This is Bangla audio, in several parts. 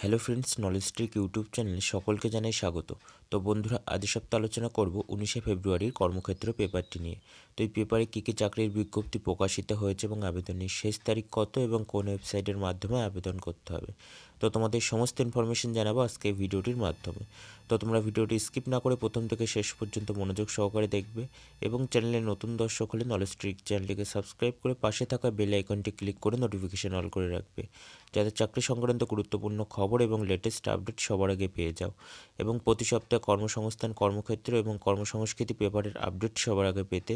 Hello friends, knowledge trick YouTube চ্যানেলে সকলকে জানাই স্বাগত। তো বন্ধুরা, আজ সপ্তাহে আলোচনা করব 19শে ফেব্রুয়ারির কর্মক্ষেত্র পেপারটি নিয়ে। তো এই পেপারে কী কী চাকরির বিজ্ঞপ্তি প্রকাশিত হয়েছে এবং আবেদনের শেষ তারিখ কত এবং কোন ওয়েবসাইটের মাধ্যমে আবেদন করতে হবে। তো তোমাদের সমস্ত ইনফরমেশন জানাবো আজকে এই ভিডিওটির মাধ্যমে। তো তোমরা ভিডিওটি স্কিপ না করে প্রথম থেকে শেষ পর্যন্ত মনোযোগ সহকারে দেখবে এবং চ্যানেলে নতুন দর্শক হলে নলেজ ট্রিক চ্যানেলটিকে সাবস্ক্রাইব করে পাশে থাকা বেল আইকনটি ক্লিক করে নোটিফিকেশন অল করে রাখবে, যাতে চাকরি সংক্রান্ত গুরুত্বপূর্ণ খবর এবং লেটেস্ট আপডেট সবার আগে পেয়ে যাও এবং প্রতি সপ্তাহে কর্মসংস্থান, কর্মক্ষেত্র এবং কর্মসংস্কৃতি পেপারের আপডেট সবার আগে পেতে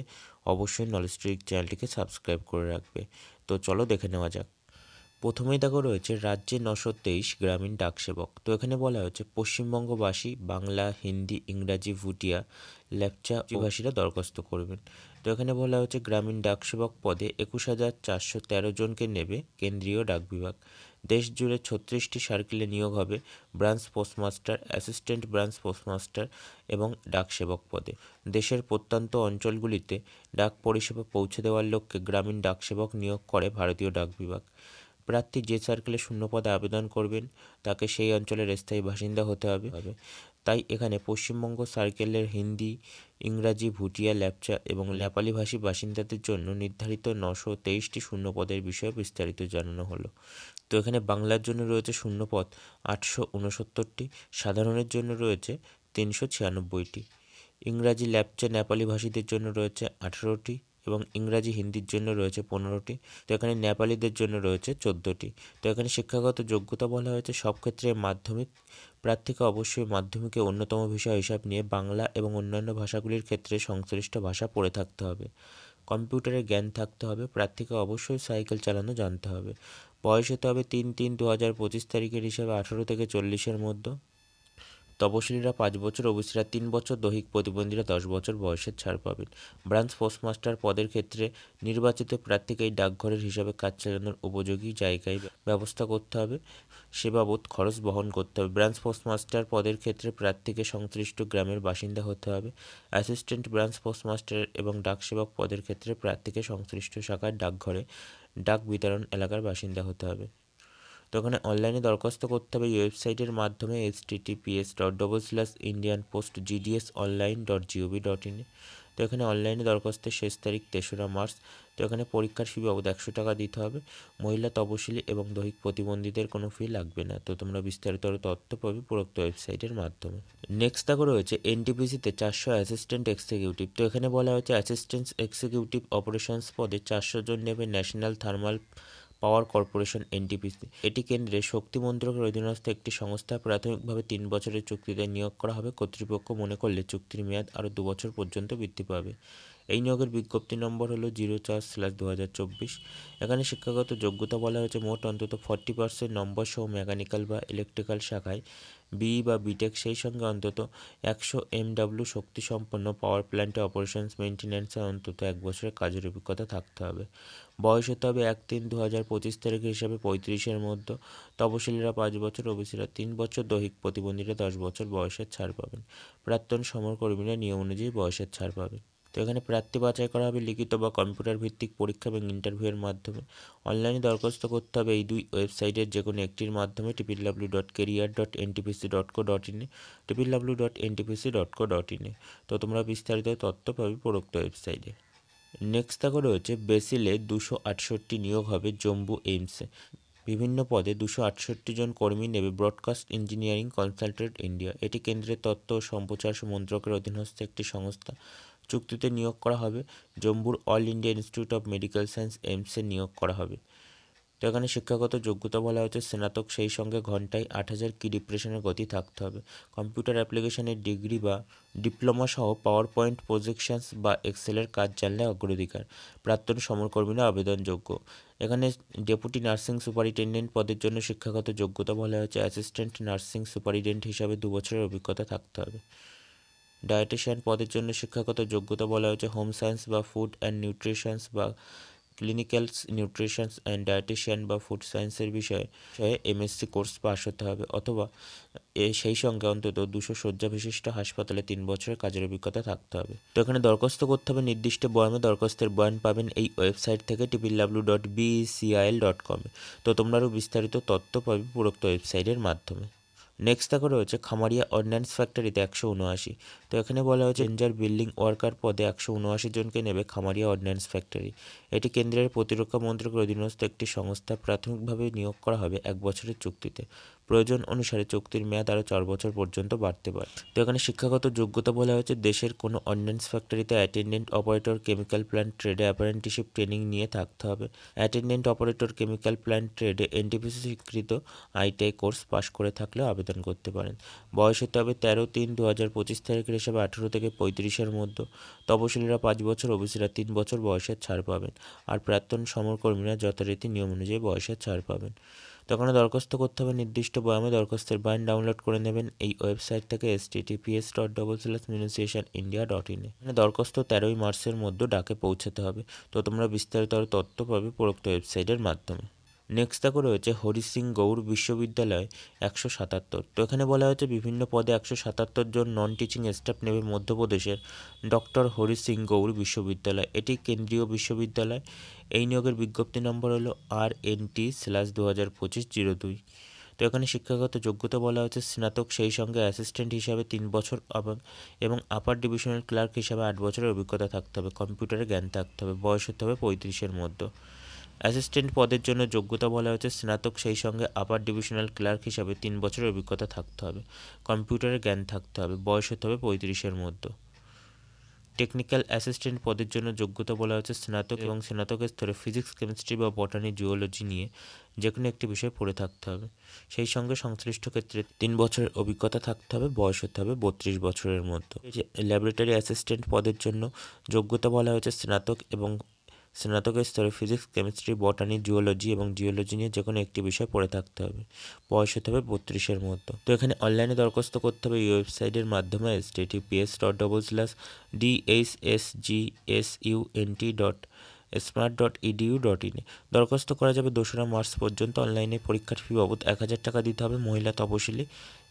অবশ্যই নলেজ ট্রিক চ্যানেলটিকে সাবস্ক্রাইব করে রাখবে। তো চলো দেখে নেওয়া যাক। প্রথমেই দেখো রয়েছে রাজ্যে 923 গ্রামীণ ডাকসেবক। তো এখানে বলা হয়েছে পশ্চিমবঙ্গবাসী বাংলা, হিন্দি, ইংরাজি, ভুটিয়া, লেপচা ভাষীরা দরখাস্ত করবেন। তো এখানে বলা হয়েছে গ্রামীণ ডাকসেবক পদে 21,413 জনকে নেবে কেন্দ্রীয় ডাক বিভাগ। দেশ জুড়ে 36টি সার্কেলে নিয়োগ হবে branch postmaster, assistant branch postmaster এবং ডাকসেবক পদে। দেশের প্রত্যন্ত অঞ্চলগুলিতে ডাক পরিষেবা পৌঁছে দেওয়ার লক্ষ্যে গ্রামীণ ডাকসেবক নিয়োগ করে ভারতীয় ডাক বিভাগ। প্রার্থী যে সার্কেলে শূন্য পদে আবেদন করবেন তাকে সেই অঞ্চলের স্থায়ী বাসিন্দা হতে হবে। তাই এখানে পশ্চিমবঙ্গ সার্কেলের হিন্দি, ইংরাজি, ভুটিয়া, ল্যাপচা এবং নেপালি ভাষী বাসিন্দাদের জন্য নির্ধারিত 923টি শূন্য পদের বিষয়ে বিস্তারিত জানানো হলো। তো এখানে বাংলার জন্য রয়েছে শূন্য পদ 869টি, সাধারণের জন্য রয়েছে 396টি, ইংরাজি, ল্যাপচা, নেপালি ভাষীদের জন্য রয়েছে 18টি এবং ইংরাজি, হিন্দির জন্য রয়েছে 15টি। তো এখানে নেপালিদের জন্য রয়েছে 14টি। তো এখানে শিক্ষাগত যোগ্যতা বলা হয়েছে সব ক্ষেত্রে মাধ্যমিক। প্রার্থীকে অবশ্যই মাধ্যমিকে অন্যতম বিষয় হিসাব নিয়ে বাংলা এবং অন্যান্য ভাষাগুলির ক্ষেত্রে সংশ্লিষ্ট ভাষা পড়ে থাকতে হবে। কম্পিউটারের জ্ঞান থাকতে হবে। প্রার্থীকে অবশ্যই সাইকেল চালানো জানতে হবে। বয়স হতে হবে 3/3/2025 তারিখের হিসাবে 18 থেকে 40-এর মধ্যে। তপশিলীরা 5 বছর, ওবিসিরা 3 বছর, দৈহিক প্রতিবন্ধীরা 10 বছর বয়সের ছাড় পাবেন। ব্রাঞ্চ পোস্টমাস্টার পদের ক্ষেত্রে নির্বাচিত প্রার্থীকে এই ডাকঘরের হিসাবে কাজ চালানোর উপযোগী জায়গায় ব্যবস্থা করতে হবে, সে বাবদ খরচ বহন করতে হবে। ব্রাঞ্চ পোস্টমাস্টার পদের ক্ষেত্রে প্রার্থীকে সংশ্লিষ্ট গ্রামের বাসিন্দা হতে হবে। অ্যাসিস্ট্যান্ট ব্রাঞ্চ পোস্টমাস্টার এবং ডাকসেবক পদের ক্ষেত্রে প্রার্থীকে সংশ্লিষ্ট শাখার ডাকঘরে ডাক বিতরণ এলাকার বাসিন্দা হতে হবে। তো ওখানে অনলাইনে দরখাস্ত করতে হবে এই ওয়েবসাইটের মাধ্যমে https://indianpostgdsonline.gov.in। তো এখানে অনলাইনে দরখাস্তের শেষ তারিখ 3রা মার্চ। তো এখানে পরীক্ষার ফি বাবদ 100 টাকা দিতে হবে। মহিলা, তপশিলি এবং দৈহিক প্রতিবন্ধীদের কোনো ফি লাগবে না। তো তোমরা বিস্তারিত তথ্য পাবে উপরোক্ত ওয়েবসাইটের মাধ্যমে। নেক্সট দেখো রয়েছে এনটিপিসিতে 400 অ্যাসিস্ট্যান্ট এক্সিকিউটিভ। তো এখানে বলা হয়েছে অ্যাসিস্ট্যান্ট এক্সিকিউটিভ অপারেশনস পদে 400 জন নেবে national thermal power corporation NTPC. এটি কেন্দ্রের শক্তি মন্ত্রকের অধীনস্থ একটি সংস্থা। প্রাথমিকভাবে 3 বছরের চুক্তিতে নিয়োগ করা হবে। কর্তৃপক্ষ মনে করলে চুক্তির মেয়াদ আরও 2 বছর পর্যন্ত বৃদ্ধি পাবে। এই নিয়োগের বিজ্ঞপ্তি নম্বর হলো 04/2024। এখানে শিক্ষাগত যোগ্যতা বলা হয়েছে মোট অন্তত 40% নম্বর সহ মেকানিক্যাল বা ইলেকট্রিক্যাল শাখায় বিই বা বিটেক, সেই সঙ্গে অন্তত 100 MW শক্তিসম্পন্ন পাওয়ার প্ল্যান্টে অপারেশনস মেইনটেন্যান্সে অন্তত 1 বছরের কাজের অভিজ্ঞতা থাকতে হবে। বয়স হতে হবে 1/3/2025 তারিখের হিসাবে 35-এর মধ্যে। তপশিলীরা 5 বছর, ওবিসিরা 3 বছর, দৈহিক প্রতিবন্ধীরা 10 বছর বয়সের ছাড় পাবেন। প্রাক্তন সমরকর্মীরা নিয়ম অনুযায়ী বয়সের ছাড় পাবেন। তো এখানে প্রার্থী বাছাই করা হবে লিখিত বা কম্পিউটার ভিত্তিক পরীক্ষা এবং ইন্টারভিউয়ের মাধ্যমে। অনলাইনে দরখাস্ত করতে হবে এই দুই ওয়েবসাইটের যে কোনো একটির মাধ্যমে www.career.ntpc.co.in www.ntpc.co.in। তো তোমরা বিস্তারিত তথ্য পাবে উপরোক্ত ওয়েবসাইটে। নেক্সট দেখো রয়েছে বেসিলে 268 নিয়োগ হবে জম্মু এইমসে। বিভিন্ন পদে 268 জন কর্মী নেবে ব্রডকাস্ট ইঞ্জিনিয়ারিং কনসালটেন্ট ইন্ডিয়া। এটি কেন্দ্রের তথ্য ও সম্প্রচার মন্ত্রকের অধীনস্থ একটি সংস্থা। চুক্তিতে নিয়োগ করা হবে। জম্মুর all India institute of medical science এইমসে নিয়োগ করা হবে। তো এখানে শিক্ষাগত যোগ্যতা বলা হচ্ছে স্নাতক, সেই সঙ্গে ঘন্টায় 8000 কি ডিপ্রেশনের গতি থাকতে হবে। কম্পিউটার অ্যাপ্লিকেশনের ডিগ্রি বা ডিপ্লোমা সহ পাওয়ার পয়েন্ট প্রজেকশনস বা এক্সেলের কাজ জানলে অগ্রাধিকার। প্রাক্তন সমরকর্মীরা আবেদনযোগ্য। এখানে ডেপুটি নার্সিং সুপারিনটেন্ডেন্ট পদের জন্য শিক্ষাগত যোগ্যতা বলা হয়েছে অ্যাসিস্ট্যান্ট নার্সিং সুপারিনটেন্ডেন্ট হিসাবে 2 বছরের অভিজ্ঞতা থাকতে হবে। ডায়েটিশিয়ান পদের জন্য শিক্ষাগত যোগ্যতা বলা হয়েছে হোম সায়েন্স বা ফুড অ্যান্ড নিউট্রিশনস বা ক্লিনিক্যাল নিউট্রিশন অ্যান্ড ডায়েটিশিয়ান বা ফুড সায়েন্সের বিষয়ে এমএসসি কোর্স পাস হতে হবে, অথবা সেই সঙ্গে অন্তত 200 শয্যা বিশিষ্ট হাসপাতালে 3 বছরের কাজের অভিজ্ঞতা থাকতে হবে। তো এখানে দরখাস্ত করতে হবে নির্দিষ্ট বয়ানে। দরখাস্তের বয়ান পাবেন এই ওয়েবসাইট থেকে www.becil.com। তো তোমরা আরও বিস্তারিত তথ্য পাবে উপরোক্ত ওয়েবসাইটের মাধ্যমে। নেক্সট দেখো রয়েছে খামারিয়া অর্ডিন্যান্স ফ্যাক্টরিতে 179। তো এখানে বলা হয়েছে রেঞ্জার বিল্ডিং ওয়ার্কার পদে 179 জনকে নেবে খামারিয়া অর্ডিন্যান্স ফ্যাক্টরি। এটি কেন্দ্রের প্রতিরক্ষা মন্ত্রকের অধীনস্থ একটি সংস্থা। প্রাথমিকভাবে নিয়োগ করা হবে 1 বছরের চুক্তিতে। প্রয়োজন অনুসারে চুক্তির মেয়াদ আরও 4 বছর পর্যন্ত বাড়তে পারে। তো এখানে শিক্ষাগত যোগ্যতা বলা হয়েছে দেশের কোনো অর্ডিন্যান্স ফ্যাক্টরিতে অ্যাটেন্ডেন্ট অপারেটর কেমিক্যাল প্ল্যান্ট ট্রেডে অ্যাপ্রেন্টিসশিপ ট্রেনিং নিয়ে থাকতে হবে। অ্যাটেন্ডেন্ট অপারেটর কেমিক্যাল প্ল্যান্ট ট্রেডে এনটিপিসি স্বীকৃত আইটিআই কোর্স পাশ করে থাকলেও আবেদন করতে পারেন। বয়স হতে হবে 13/3/2025 তারিখের হিসাবে 18 থেকে 35-এর মধ্যে। তপশিলীরা 5 বছর, ওবিসিরা 3 বছর বয়সের ছাড় পাবেন। আর প্রাক্তন সমরকর্মীরা যথারীতি নিয়ম অনুযায়ী বয়সের ছাড় পাবেন। তখন দরখাস্ত করতে হবে নির্দিষ্ট বয়ানে। দরখাস্তের বয়ান ডাউনলোড করে নেবেন এই ওয়েবসাইট থেকে https://munisation.india.in। দরখাস্ত 13 মার্চের মধ্যে ডাকে পৌঁছাতে হবে। তো তোমরা বিস্তারিত আরও তথ্য পাবে উপরোক্ত ওয়েবসাইটের মাধ্যমে। নেক্সট দেখো রয়েছে হরি সিং গৌর বিশ্ববিদ্যালয় 177। তো এখানে বলা হয়েছে বিভিন্ন পদে 177 জন নন টিচিং স্টাফ নেবে মধ্যপ্রদেশের ডক্টর হরি সিং গৌর বিশ্ববিদ্যালয়। এটি কেন্দ্রীয় বিশ্ববিদ্যালয়। এই নিয়োগের বিজ্ঞপ্তি নম্বর হলো RNT/2025-02। তো এখানে শিক্ষাগত যোগ্যতা বলা হয়েছে স্নাতক, সেই সঙ্গে অ্যাসিস্ট্যান্ট হিসাবে 3 বছর এবং আপার ডিভিশনাল ক্লার্ক হিসাবে 8 বছরের অভিজ্ঞতা থাকতে হবে। কম্পিউটারের জ্ঞান থাকতে হবে। বয়স হতে হবে 35-এর মধ্যে। অ্যাসিস্ট্যান্ট পদের জন্য যোগ্যতা বলা হয়েছে স্নাতক, সেই সঙ্গে আপার ডিভিশনাল ক্লার্ক হিসাবে 3 বছরের অভিজ্ঞতা থাকতে হবে। কম্পিউটারের জ্ঞান থাকতে হবে। বয়স হতে হবে 35-এর মধ্যে। টেকনিক্যাল অ্যাসিস্ট্যান্ট পদের জন্য যোগ্যতা বলা হয়েছে স্নাতক এবং স্নাতকের স্তরে ফিজিক্স, কেমিস্ট্রি বা বটানি, জুওলজি নিয়ে যে কোনো একটি বিষয় পড়ে থাকতে হবে। সেই সঙ্গে সংশ্লিষ্ট ক্ষেত্রে 3 বছরের অভিজ্ঞতা থাকতে হবে। বয়স হতে হবে 32 বছরের মধ্যে। ল্যাবরেটরি অ্যাসিস্ট্যান্ট পদের জন্য যোগ্যতা বলা হয়েছে স্নাতক এবং স্নাতকের স্তরে ফিজিক্স, কেমিস্ট্রি, বটানি, জুওলজি এবং জিওলজি নিয়ে যে কোনো একটি বিষয় পড়ে থাকতে হবে। বয়স হতে হবে 32-এর মধ্যে। তো এখানে অনলাইনে দরখাস্ত করতে হবে এই ওয়েবসাইটের মাধ্যমে https://dhssunt.smart.edu.in। দরখাস্ত করা যাবে 2রা মার্চ পর্যন্ত। অনলাইনে পরীক্ষার ফি বাবদ 1000 টাকা দিতে হবে মহিলা, তপশিলি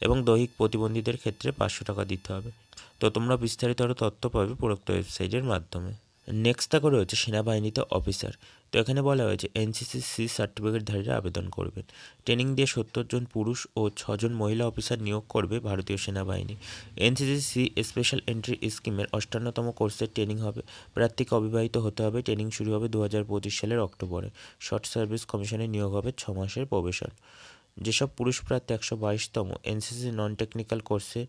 এবং দৈহিক প্রতিবন্ধীদের ক্ষেত্রে 500 টাকা দিতে হবে। তো তোমরা বিস্তারিত আরও তথ্য পাবে উপরোক্ত ওয়েবসাইটের মাধ্যমে। নেক্সট দেখো রয়েছে সেনাবাহিনীতে অফিসার। তো এখানে বলা হয়েছে এনসিসি সি সার্টিফিকেটধারীরা আবেদন করবেন। ট্রেনিং দিয়ে 70 জন পুরুষ ও 6 জন মহিলা অফিসার নিয়োগ করবে ভারতীয় সেনাবাহিনী। এনসিসি সি স্পেশাল এন্ট্রি স্কিমের 58তম কোর্সের ট্রেনিং হবে। প্রার্থীকে অবিবাহিত হতে হবে। ট্রেনিং শুরু হবে 2025 সালের অক্টোবরে। শর্ট সার্ভিস কমিশনে নিয়োগ হবে 6 মাসের প্রবেশন। যেসব পুরুষ প্রার্থী 122তম এনসিসি নন টেকনিক্যাল কোর্সের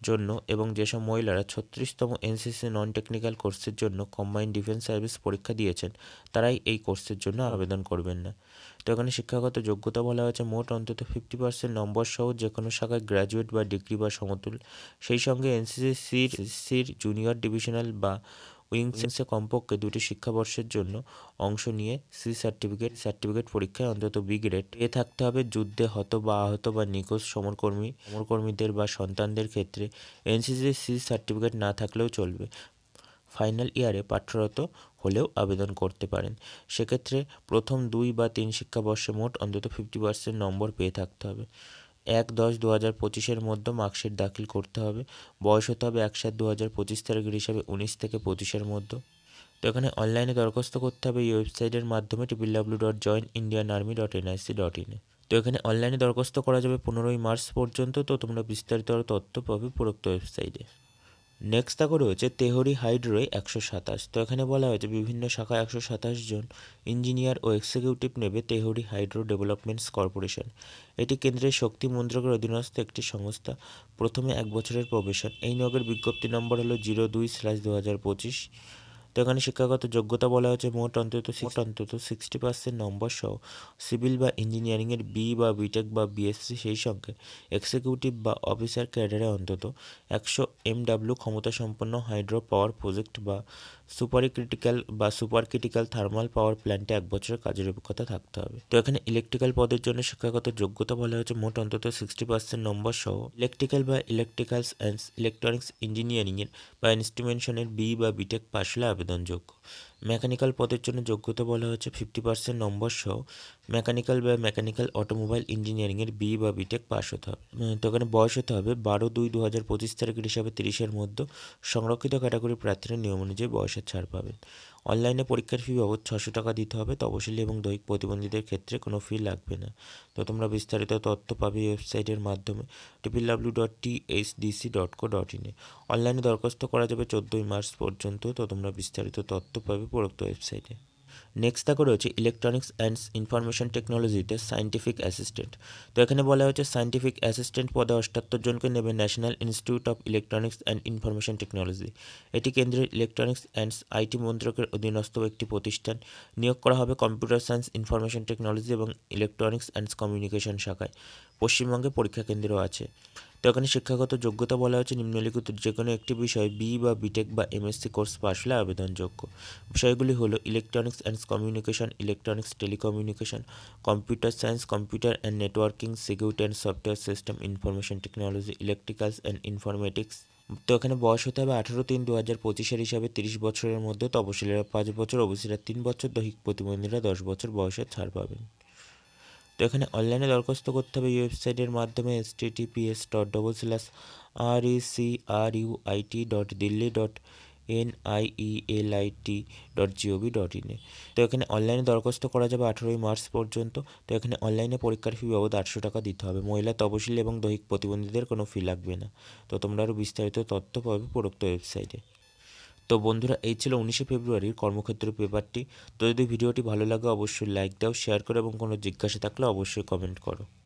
জন্য এবং যেসব মহিলারা 36তম এনসিসি নন টেকনিক্যাল কোর্সের জন্য কম্বাইন্ড ডিফেন্স সার্ভিস পরীক্ষা দিয়েছেন তারাই এই কোর্সের জন্য আবেদন করবেন না। তো এখানে শিক্ষাগত যোগ্যতা বলা হয়েছে মোট অন্তত 50% নম্বর সহ যে কোনো শাখায় গ্র্যাজুয়েট বা ডিগ্রি বা সমতুল। সেই সঙ্গে এনসিসির জুনিয়র ডিভিশনাল বা উইংসে কমপক্ষে 2টি শিক্ষাবর্ষের জন্য অংশ নিয়ে সি সার্টিফিকেট পরীক্ষায় অন্তত বি গ্রেড পেয়ে থাকতে হবে। যুদ্ধে হত বা আহত বা নিখোঁজ সমরকর্মীদের বা সন্তানদের ক্ষেত্রে এনসিসি সি সার্টিফিকেট না থাকলেও চলবে। ফাইনাল ইয়ারে পাঠরত হলেও আবেদন করতে পারেন। সেক্ষেত্রে প্রথম 2 বা 3 শিক্ষাবর্ষে মোট অন্তত 50% নম্বর পেয়ে থাকতে হবে। 1/10/2025-এর মধ্যে মার্কশিট দাখিল করতে হবে। বয়স হতে হবে 1/7/2025 তারিখের হিসাবে 19 থেকে 25-এর মধ্যে। তো এখানে অনলাইনে দরখাস্ত করতে হবে এই ওয়েবসাইটের মাধ্যমে www.joinindianarmy.nic.in। তো এখানে অনলাইনে দরখাস্ত করা যাবে 15 মার্চ পর্যন্ত। তো তোমরা বিস্তারিত আরও তথ্য পাবে উপরোক্ত ওয়েবসাইটে। নেক্সট দেখো রয়েছে তেহরি হাইড্রোয় 127। তো এখানে বলা হয়েছে বিভিন্ন শাখায় 127 জন ইঞ্জিনিয়ার ও এক্সিকিউটিভ নেবে তেহরি হাইড্রো ডেভেলপমেন্টস কর্পোরেশন। এটি কেন্দ্রের শক্তি মন্ত্রকের অধীনস্থ একটি সংস্থা। প্রথমে 1 বছরের প্রবেশন। এই নিয়োগের বিজ্ঞপ্তি নম্বর হলো 02/2025। তো এখানে শিক্ষাগত যোগ্যতা বলা হয়েছে মোট অন্তত 60% নম্বর সহ সিভিল বা ইঞ্জিনিয়ারিংয়ের বি বা বিটেক বা বিএসসি, সেই সঙ্গে এক্সিকিউটিভ বা অফিসার ক্যাডারে অন্তত 100 MW ক্ষমতাসম্পন্ন হাইড্রো পাওয়ার প্রজেক্ট বা সুপার ক্রিটিক্যাল থার্মাল পাওয়ার প্ল্যান্টে 1 বছরের কাজের অভিজ্ঞতা থাকতে হবে। তো এখানে ইলেকট্রিক্যাল পদের জন্য শিক্ষাগত যোগ্যতা বলা হয়েছে মোট অন্তত 60% নম্বর সহ ইলেকট্রিক্যাল বা ইলেকট্রিক্যালস অ্যান্ড ইলেকট্রনিক্স ইঞ্জিনিয়ারিংয়ের বা ইনস্ট্রুমেন্টেশনের বি বা বিটেক পাশ হলে আবেদনযোগ্য। মেকানিক্যাল পদের জন্য যোগ্যতা বলা হচ্ছে 50% নম্বর সহ মেকানিক্যাল বা মেকানিক্যাল অটোমোবাইল ইঞ্জিনিয়ারিংয়ের বি বা বিটেক পাস হতে হবে। তো এখানে বয়স হতে হবে 12/2/2025 তারিখের হিসাবে 30-এর মধ্যে। সংরক্ষিত ক্যাটাগরির প্রার্থীরা নিয়ম অনুযায়ী বয়সের ছাড় পাবেন। অনলাইনে পরীক্ষার ফি বাবদ 600 টাকা দিতে হবে। তপশিলি এবং দৈহিক প্রতিবন্ধীদের ক্ষেত্রে কোনো ফি লাগবে না। তো তোমরা বিস্তারিত তথ্য পাবে ওয়েবসাইটের মাধ্যমে www.tsdc.co.in এ। অনলাইনে দরখাস্ত করা যাবে 14ই মার্চ পর্যন্ত। তো তোমরা বিস্তারিত তথ্য পাবে উপরোক্ত ওয়েবসাইটে। নেক্সট দেখো রয়েছে ইলেকট্রনিক্স অ্যান্ড ইনফরমেশন টেকনোলজিতে সায়েন্টিফিক অ্যাসিস্ট্যান্ট। তো এখানে বলা হয়েছে সায়েন্টিফিক অ্যাসিস্ট্যান্ট পদে 78 জনকে নেবে national institute of electronics and information technology. এটি কেন্দ্রের ইলেকট্রনিক্স অ্যান্ড আইটি মন্ত্রকের অধীনস্থ একটি প্রতিষ্ঠান। নিয়োগ করা হবে কম্পিউটার সায়েন্স, ইনফরমেশন টেকনোলজি এবং ইলেকট্রনিক্স অ্যান্ড কমিউনিকেশন শাখায়। পশ্চিমবঙ্গে পরীক্ষা কেন্দ্রও আছে। তো এখানে শিক্ষাগত যোগ্যতা বলা হচ্ছে নিম্নলিখিত যে কোনো একটি বিষয় বি বা বিটেক বা এমএসসি কোর্স পাশ হলে আবেদনযোগ্য। বিষয়গুলি হলো electronics and communication, electronics telecommunication, computer science, computer and networking, security and software system, information technology, electricals and informatics. তো এখানে বয়স হতে হবে 18/3/2025 হিসাবে 30 বছরের মধ্যে। তপশিলীরা 5 বছর, ওবিসিরা 3 বছর, দৈহিক প্রতিবন্ধীরা 10 বছর বয়সের ছাড় পাবেন। তো এখানে অনলাইনে দরখাস্ত করতে হবে এই ওয়েবসাইটের মাধ্যমে https://recruit.delhi.nielt.gov.in এ। তো এখানে অনলাইনে দরখাস্ত করা যাবে 18ই মার্চ পর্যন্ত। তো এখানে অনলাইনে পরীক্ষার ফি বাবদ 800 টাকা দিতে হবে। মহিলা, তপশিলি এবং দৈহিক প্রতিবন্ধীদের কোনো ফি লাগবে না। তো তোমরা আরও বিস্তারিত তথ্য পাবে উপরোক্ত ওয়েবসাইটে। তো বন্ধুরা, এই ছিল 19শে ফেব্রুয়ারির কর্মক্ষেত্র পেপারটি। তো যদি ভিডিওটি ভালো লাগে অবশ্যই লাইক দাও, শেয়ার করো এবং কোনো জিজ্ঞাসা থাকলে অবশ্যই কমেন্ট করো।